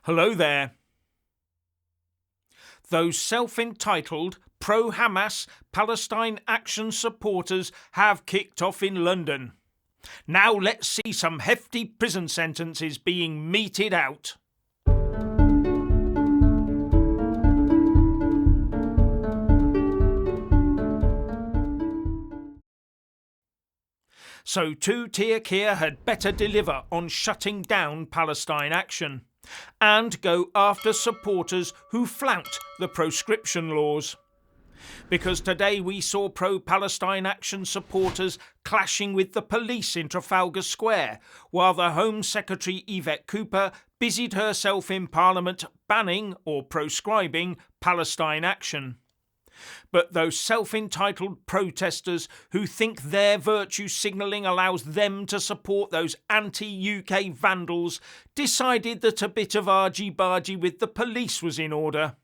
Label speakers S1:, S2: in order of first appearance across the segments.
S1: Hello there. Those self-entitled pro-Hamas Palestine Action supporters have kicked off in London. Now let's see some hefty prison sentences being meted out. So Turkey had better deliver on shutting down Palestine Action and go after supporters who flout the proscription laws. Because today we saw pro-Palestine Action supporters clashing with the police in Trafalgar Square, while the Home Secretary Yvette Cooper busied herself in Parliament banning or proscribing Palestine Action. But those self-entitled protesters who think their virtue signalling allows them to support those anti-UK vandals decided that a bit of argy-bargy with the police was in order.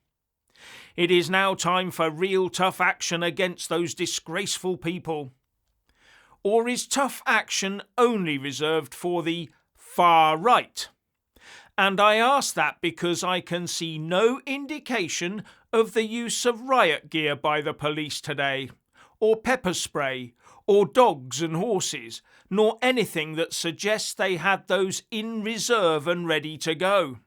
S1: It is now time for real tough action against those disgraceful people. Or is tough action only reserved for the far right? And I ask that because I can see no indication of the use of riot gear by the police today, or pepper spray, or dogs and horses, nor anything that suggests they had those in reserve and ready to go.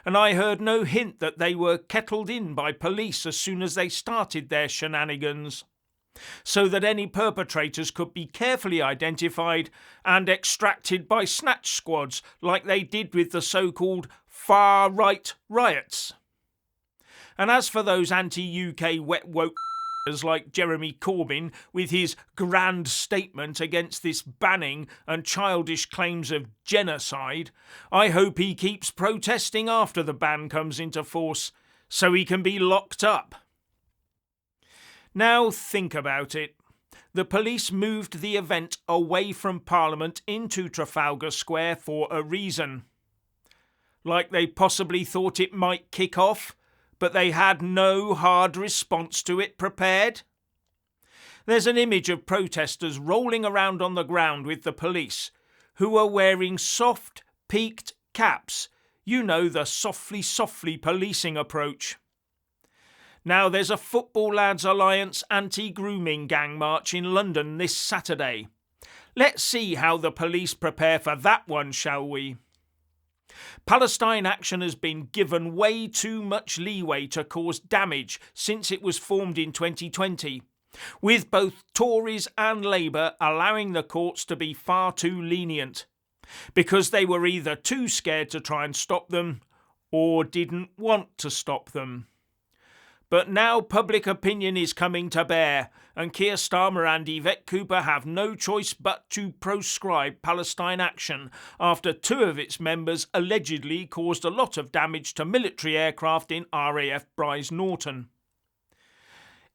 S1: And I heard no hint that they were kettled in by police as soon as they started their shenanigans, so that any perpetrators could be carefully identified and extracted by snatch squads like they did with the so-called far-right riots. And as for those anti-UK wet woke like Jeremy Corbyn with his grand statement against this banning and childish claims of genocide, I hope he keeps protesting after the ban comes into force so he can be locked up. Now think about it. The police moved the event away from Parliament into Trafalgar Square for a reason. Like they possibly thought it might kick off, but they had no hard response to it prepared. There's an image of protesters rolling around on the ground with the police, who are wearing soft, peaked caps. You know, the softly policing approach. Now there's a Football Lads Alliance anti-grooming gang march in London this Saturday. Let's see how the police prepare for that one, shall we? Palestine Action has been given way too much leeway to cause damage since it was formed in 2020, with both Tories and Labour allowing the courts to be far too lenient, because they were either too scared to try and stop them or didn't want to stop them. But now public opinion is coming to bear, and Keir Starmer and Yvette Cooper have no choice but to proscribe Palestine Action after two of its members allegedly caused a lot of damage to military aircraft in RAF Brize Norton.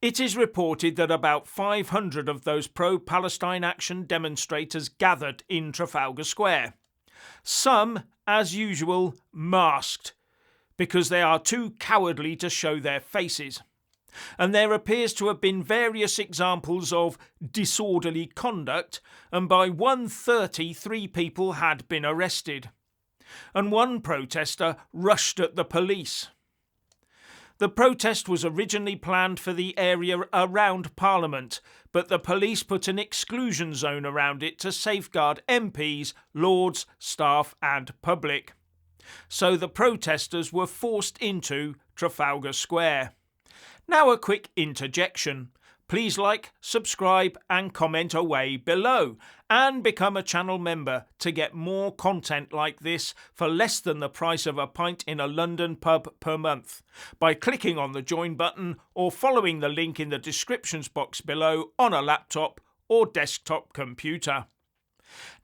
S1: It is reported that about 500 of those pro-Palestine Action demonstrators gathered in Trafalgar Square. Some, as usual, masked, because they are too cowardly to show their faces. And there appears to have been various examples of disorderly conduct, and by 1:30 3 people had been arrested. And one protester rushed at the police. The protest was originally planned for the area around Parliament, but the police put an exclusion zone around it to safeguard MPs, Lords, staff and public. So the protesters were forced into Trafalgar Square. Now a quick interjection. Please like, subscribe and comment away below, and become a channel member to get more content like this for less than the price of a pint in a London pub per month by clicking on the join button or following the link in the descriptions box below on a laptop or desktop computer.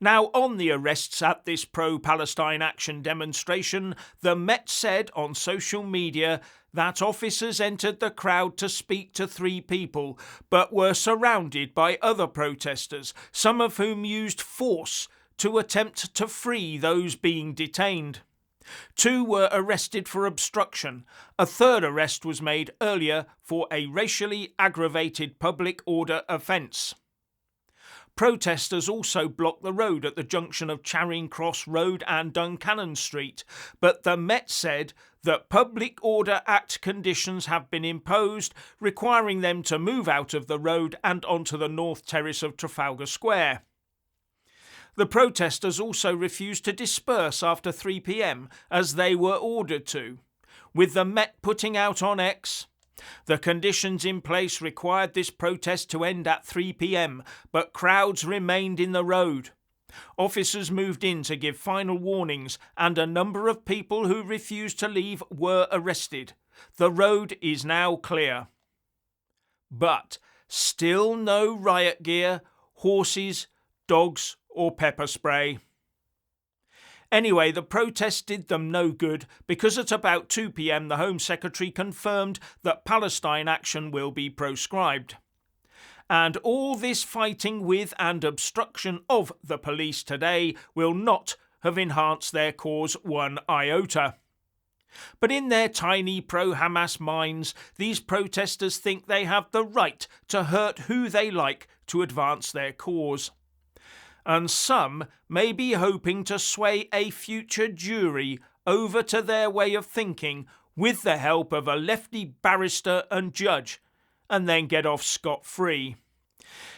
S1: Now, on the arrests at this pro-Palestine Action demonstration, the Met said on social media that officers entered the crowd to speak to 3 people, but were surrounded by other protesters, some of whom used force to attempt to free those being detained. 2 were arrested for obstruction. A 3rd arrest was made earlier for a racially aggravated public order offence. Protesters also blocked the road at the junction of Charing Cross Road and Duncannon Street, but the Met said that Public Order Act conditions have been imposed, requiring them to move out of the road and onto the North Terrace of Trafalgar Square. The protesters also refused to disperse after 3 p.m, as they were ordered to, with the Met putting out on X, "The conditions in place required this protest to end at 3 p.m, but crowds remained in the road. Officers moved in to give final warnings, and a number of people who refused to leave were arrested. The road is now clear." But still no riot gear, horses, dogs or pepper spray. Anyway, the protest did them no good, because at about 2 p.m. the Home Secretary confirmed that Palestine Action will be proscribed. And all this fighting with and obstruction of the police today will not have enhanced their cause one iota. But in their tiny pro-Hamas minds, these protesters think they have the right to hurt who they like to advance their cause. And some may be hoping to sway a future jury over to their way of thinking with the help of a lefty barrister and judge, and then get off scot-free.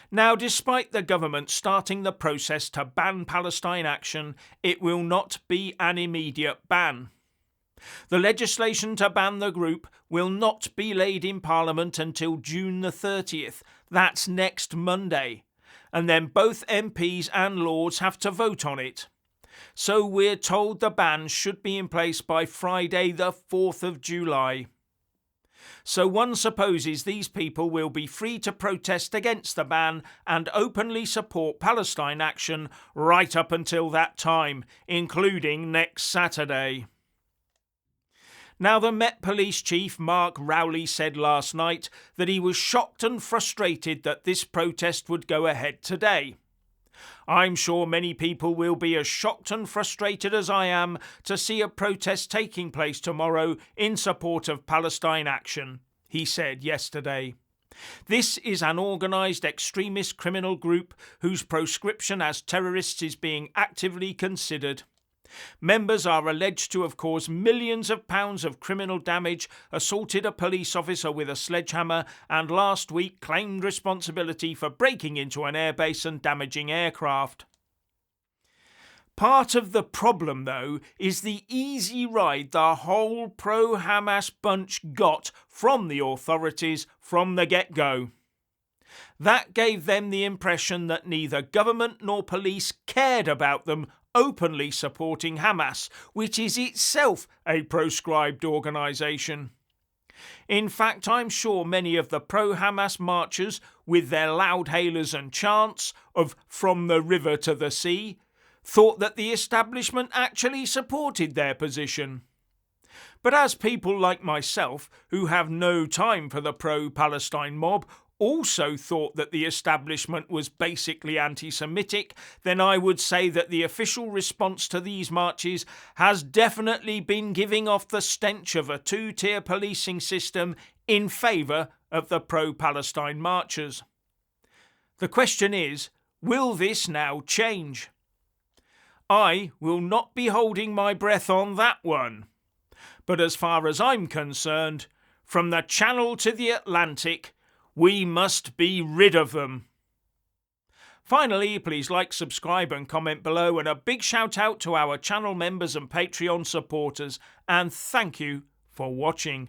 S1: Now, despite the government starting the process to ban Palestine Action, it will not be an immediate ban. The legislation to ban the group will not be laid in Parliament until June the 30th. That's next Monday. And then both MPs and Lords have to vote on it. So we're told the ban should be in place by Friday the 4th of July. So one supposes these people will be free to protest against the ban and openly support Palestine Action right up until that time, including next Saturday. Now, the Met Police Chief Mark Rowley said last night that he was shocked and frustrated that this protest would go ahead today. "I'm sure many people will be as shocked and frustrated as I am to see a protest taking place tomorrow in support of Palestine Action," he said yesterday. "This is an organised extremist criminal group whose proscription as terrorists is being actively considered. Members are alleged to have caused millions of pounds of criminal damage, assaulted a police officer with a sledgehammer, and last week claimed responsibility for breaking into an airbase and damaging aircraft." Part of the problem, though, is the easy ride the whole pro-Hamas bunch got from the authorities from the get-go. That gave them the impression that neither government nor police cared about them openly supporting Hamas, which is itself a proscribed organisation. In fact, I'm sure many of the pro-Hamas marchers, with their loudhailers and chants of "from the river to the sea," thought that the establishment actually supported their position. But as people like myself, who have no time for the pro-Palestine mob, also thought that the establishment was basically anti-Semitic, then I would say that the official response to these marches has definitely been giving off the stench of a two-tier policing system in favour of the pro-Palestine marchers. The question is, will this now change? I will not be holding my breath on that one. But as far as I'm concerned, from the Channel to the Atlantic, we must be rid of them. Finally, please like, subscribe and comment below, and a big shout out to our channel members and Patreon supporters, and thank you for watching.